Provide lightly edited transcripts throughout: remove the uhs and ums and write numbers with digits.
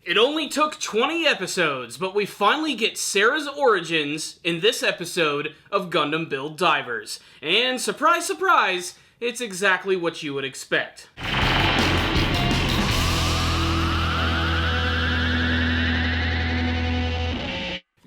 It only took 20 episodes, but we finally get Saras Origins in this episode of Gundam Build Divers. And surprise, surprise, it's exactly what you would expect.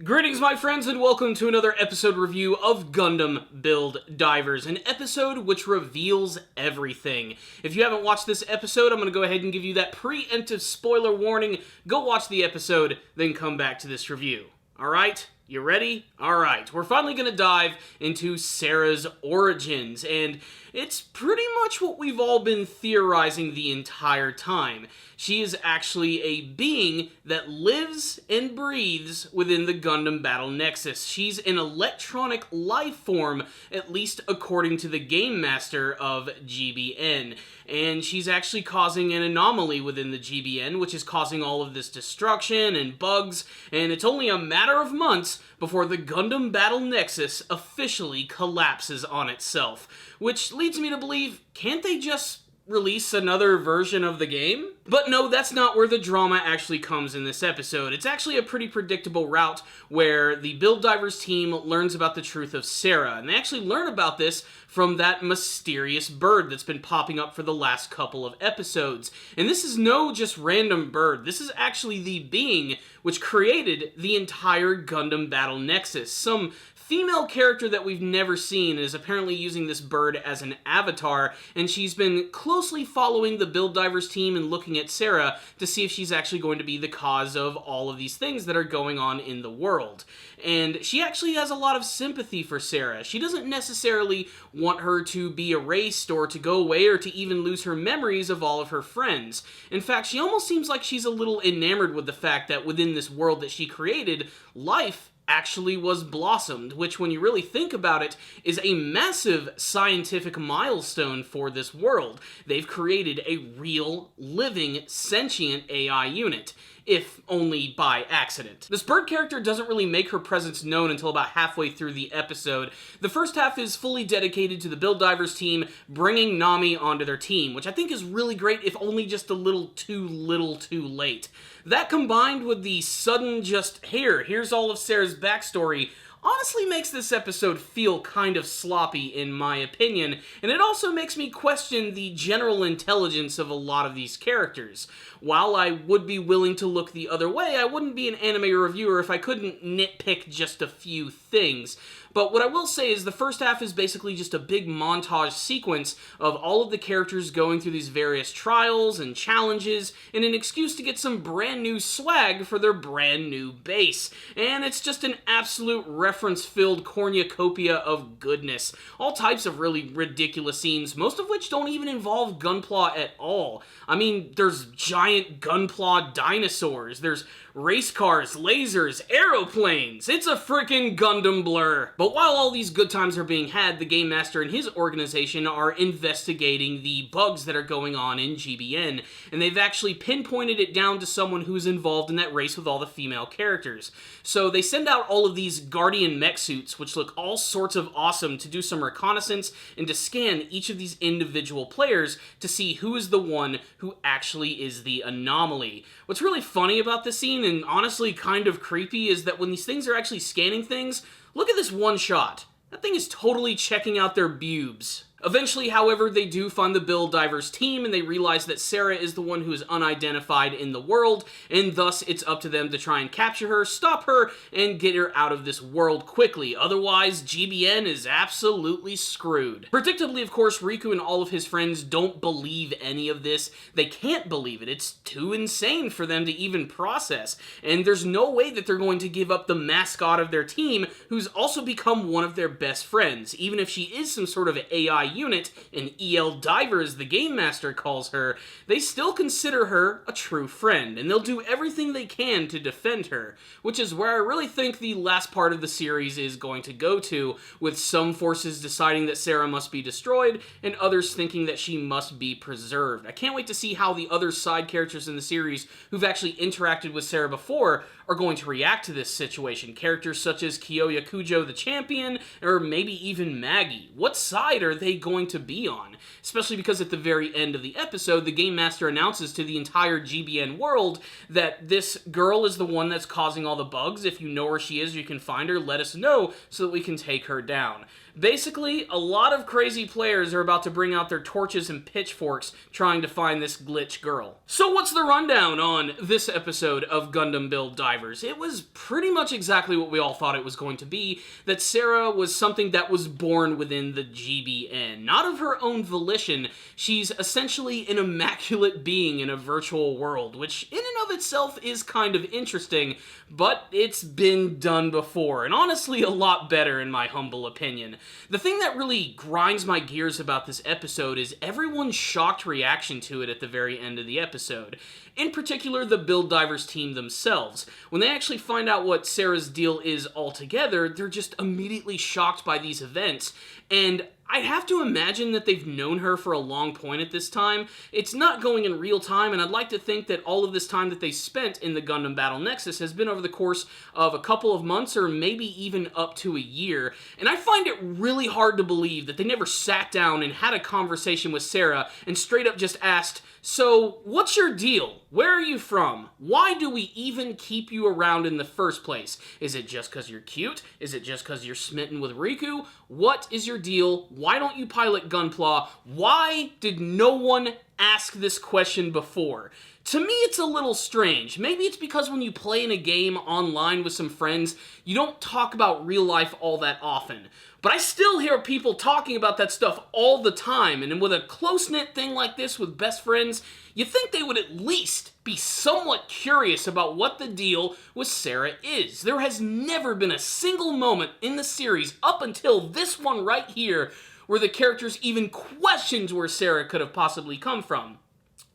Greetings, my friends, and welcome to another episode review of Gundam Build Divers, an episode which reveals everything. If you haven't watched this episode, I'm going to go ahead and give you that preemptive spoiler warning. Go watch the episode, then come back to this review. Alright? You ready? Alright, we're finally going to dive into Saras Origins, and it's pretty much what we've all been theorizing the entire time. She is actually a being that lives and breathes within the Gundam Battle Nexus. She's an electronic life form, at least according to the Game Master of GBN. And she's actually causing an anomaly within the GBN, which is causing all of this destruction and bugs, and it's only a matter of months before the Gundam Battle Nexus officially collapses on itself. Which leads me to believe, can't they just release another version of the game? But no, that's not where the drama actually comes in this episode. It's actually a pretty predictable route where the Build Divers team learns about the truth of Sarah, and they actually learn about this from that mysterious bird that's been popping up for the last couple of episodes. And this is no just random bird. This is actually the being which created the entire Gundam Battle Nexus. Some female character that we've never seen is apparently using this bird as an avatar, and she's been closely following the Build Divers team and looking at Sarah to see if she's actually going to be the cause of all of these things that are going on in the world. And she actually has a lot of sympathy for Sarah. She doesn't necessarily want her to be erased or to go away or to even lose her memories of all of her friends. In fact, she almost seems like she's a little enamored with the fact that within this world that she created, life actually was blossomed, which when you really think about it, is a massive scientific milestone for this world. They've created a real, living, sentient AI unit, if only by accident. This bird character doesn't really make her presence known until about halfway through the episode. The first half is fully dedicated to the Build Divers team bringing Nami onto their team, which I think is really great, if only just a little too late. That combined with the sudden just, here's all of Saras' backstory, honestly makes this episode feel kind of sloppy in my opinion, and it also makes me question the general intelligence of a lot of these characters. While I would be willing to look the other way, I wouldn't be an anime reviewer if I couldn't nitpick just a few things. But what I will say is the first half is basically just a big montage sequence of all of the characters going through these various trials and challenges and an excuse to get some brand new swag for their brand new base. And it's just an absolute reference-filled cornucopia of goodness. All types of really ridiculous scenes, most of which don't even involve Gunpla at all. I mean, there's giant Gunpla dinosaurs, there's race cars, lasers, aeroplanes. It's a freaking Gundam blur. But while all these good times are being had, the Game Master and his organization are investigating the bugs that are going on in GBN, and they've actually pinpointed it down to someone who's involved in that race with all the female characters. So they send out all of these Guardian mech suits, which look all sorts of awesome, to do some reconnaissance and to scan each of these individual players to see who is the one who actually is the anomaly. What's really funny about this scene, and honestly kind of creepy, is that when these things are actually scanning things, look at this one shot. That thing is totally checking out their pubes. Eventually, however, they do find the Build Divers team, and they realize that Sarah is the one who is unidentified in the world, and thus it's up to them to try and capture her, stop her, and get her out of this world quickly. Otherwise, GBN is absolutely screwed. Predictably, of course, Riku and all of his friends don't believe any of this. They can't believe it. It's too insane for them to even process, and there's no way that they're going to give up the mascot of their team, who's also become one of their best friends. Even if she is some sort of AI unit, an EL diver as the Game Master calls her, they still consider her a true friend, and they'll do everything they can to defend her, which is where I really think the last part of the series is going to go to, with some forces deciding that Sarah must be destroyed, and others thinking that she must be preserved. I can't wait to see how the other side characters in the series who've actually interacted with Sarah before are going to react to this situation. Characters such as Kyoya Kujo the Champion, or maybe even Maggie. What side are they going to be on? Especially because at the very end of the episode, the Game Master announces to the entire GBN world that this girl is the one that's causing all the bugs. If you know where she is, you can find her, let us know so that we can take her down. Basically, a lot of crazy players are about to bring out their torches and pitchforks trying to find this glitch girl. So what's the rundown on this episode of Gundam Build Divers? It was pretty much exactly what we all thought it was going to be, that Sarah was something that was born within the GBN. Not of her own volition, she's essentially an immaculate being in a virtual world, which in and of itself is kind of interesting, but it's been done before, and honestly a lot better in my humble opinion. The thing that really grinds my gears about this episode is everyone's shocked reaction to it at the very end of the episode. In particular, the Build Divers team themselves. When they actually find out what Sarah's deal is altogether, they're just immediately shocked by these events, and I'd have to imagine that they've known her for a long point at this time. It's not going in real time, and I'd like to think that all of this time that they spent in the Gundam Battle Nexus has been over the course of a couple of months or maybe even up to a year. And I find it really hard to believe that they never sat down and had a conversation with Sarah and straight up just asked, "So, what's your deal? Where are you from? Why do we even keep you around in the first place? Is it just because you're cute? Is it just because you're smitten with Riku? What is your deal? Why don't you pilot Gunpla? Why did no one ask this question before?" To me, it's a little strange. Maybe it's because when you play in a game online with some friends, you don't talk about real life all that often. But I still hear people talking about that stuff all the time, and with a close-knit thing like this with best friends, you think they would at least be somewhat curious about what the deal with Sarah is. There has never been a single moment in the series up until this one right here where the characters even questioned where Sarah could have possibly come from.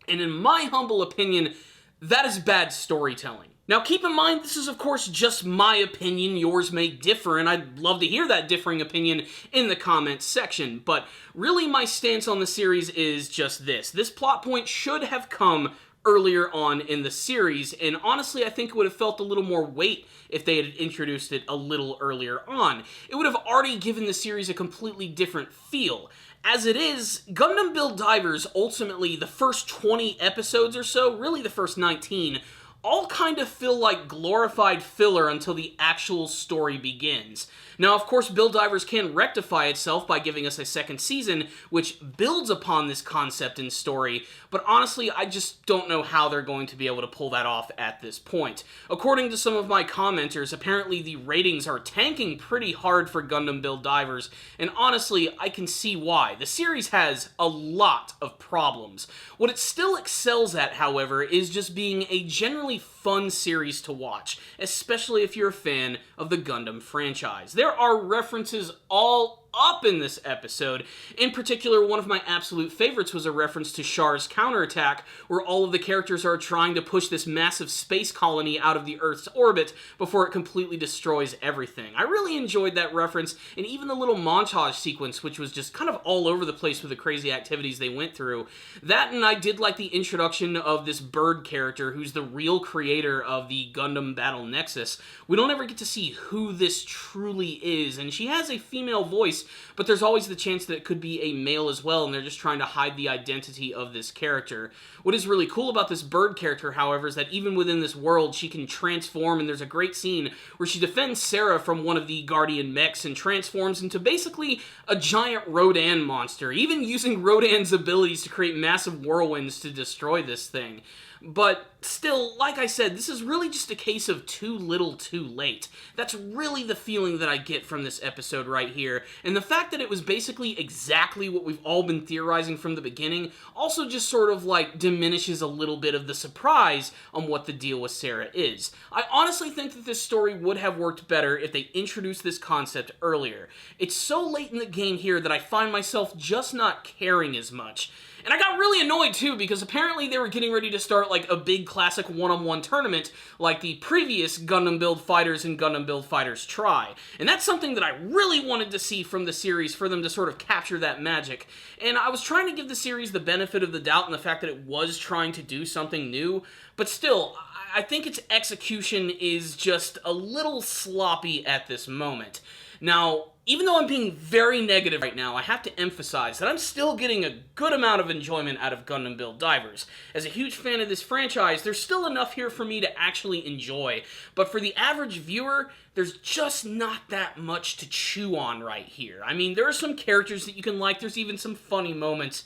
And in my humble opinion, that is bad storytelling. Now keep in mind, this is of course just my opinion, yours may differ, and I'd love to hear that differing opinion in the comments section, but really my stance on the series is just this. This plot point should have come earlier on in the series, and honestly I think it would have felt a little more weight if they had introduced it a little earlier on. It would have already given the series a completely different feel. As it is, Gundam Build Divers, ultimately the first 20 episodes or so, really the first 19, all kind of feel like glorified filler until the actual story begins. Now, of course, Build Divers can rectify itself by giving us a second season, which builds upon this concept and story, but honestly, I just don't know how they're going to be able to pull that off at this point. According to some of my commenters, apparently the ratings are tanking pretty hard for Gundam Build Divers, and honestly, I can see why. The series has a lot of problems. What it still excels at, however, is just being a generally fun series to watch, especially if you're a fan of the Gundam franchise. There are references all up in this episode. In particular, one of my absolute favorites was a reference to Char's counterattack, where all of the characters are trying to push this massive space colony out of the Earth's orbit before it completely destroys everything. I really enjoyed that reference, and even the little montage sequence, which was just kind of all over the place with the crazy activities they went through. That, and I did like the introduction of this bird character, who's the real creator of the Gundam Battle Nexus. We don't ever get to see who this truly is, and she has a female voice, but there's always the chance that it could be a male as well, and they're just trying to hide the identity of this character. What is really cool about this bird character, however, is that even within this world, she can transform, and there's a great scene where she defends Sarah from one of the Guardian mechs and transforms into basically a giant Rodan monster, even using Rodan's abilities to create massive whirlwinds to destroy this thing. But still, like I said, this is really just a case of too little too late. That's really the feeling that I get from this episode right here, and the fact that it was basically exactly what we've all been theorizing from the beginning also just sort of like diminishes a little bit of the surprise on what the deal with Sarah is. I honestly think that this story would have worked better if they introduced this concept earlier. It's so late in the game here that I find myself just not caring as much. And I got really annoyed too, because apparently they were getting ready to start like a big classic one-on-one tournament like the previous Gundam Build Fighters and Gundam Build Fighters Try. And that's something that I really wanted to see from the series, for them to sort of capture that magic. And I was trying to give the series the benefit of the doubt in the fact that it was trying to do something new, but still, I think its execution is just a little sloppy at this moment. Now, even though I'm being very negative right now, I have to emphasize that I'm still getting a good amount of enjoyment out of Gundam Build Divers. As a huge fan of this franchise, there's still enough here for me to actually enjoy, but for the average viewer, there's just not that much to chew on right here. I mean, there are some characters that you can like, there's even some funny moments,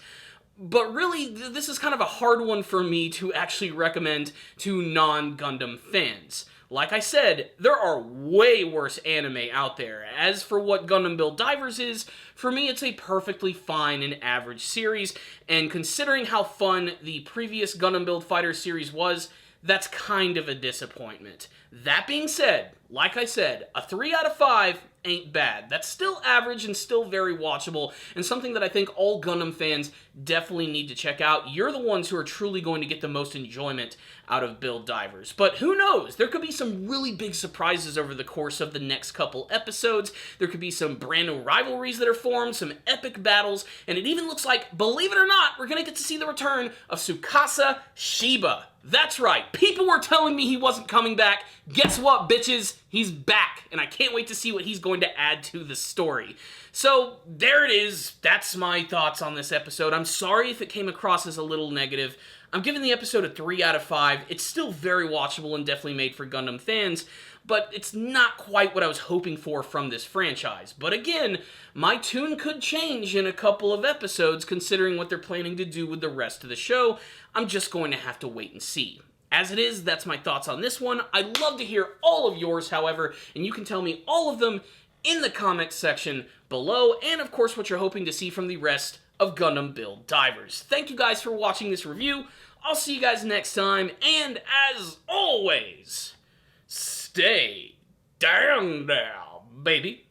but really, this is kind of a hard one for me to actually recommend to non-Gundam fans. Like I said, there are way worse anime out there. As for what Gundam Build Divers is, for me it's a perfectly fine and average series, and considering how fun the previous Gundam Build Fighter series was, that's kind of a disappointment. That being said, like I said, a 3 out of 5 ain't bad. That's still average and still very watchable, and something that I think all Gundam fans definitely need to check out. You're the ones who are truly going to get the most enjoyment out of Build Divers. But who knows? There could be some really big surprises over the course of the next couple episodes. There could be some brand new rivalries that are formed, some epic battles, and it even looks like, believe it or not, we're going to get to see the return of Tsukasa Shiba. That's right, people were telling me he wasn't coming back. Guess what, bitches? He's back, and I can't wait to see what he's going to add to the story. So, there it is. That's my thoughts on this episode. I'm sorry if it came across as a little negative. I'm giving the episode a 3 out of 5. It's still very watchable and definitely made for Gundam fans, but it's not quite what I was hoping for from this franchise. But again, my tune could change in a couple of episodes considering what they're planning to do with the rest of the show. I'm just going to have to wait and see. As it is, that's my thoughts on this one. I'd love to hear all of yours, however, and you can tell me all of them in the comments section below, and of course what you're hoping to see from the rest of Gundam Build Divers. Thank you guys for watching this review. I'll see you guys next time, and as always, stay down now, baby.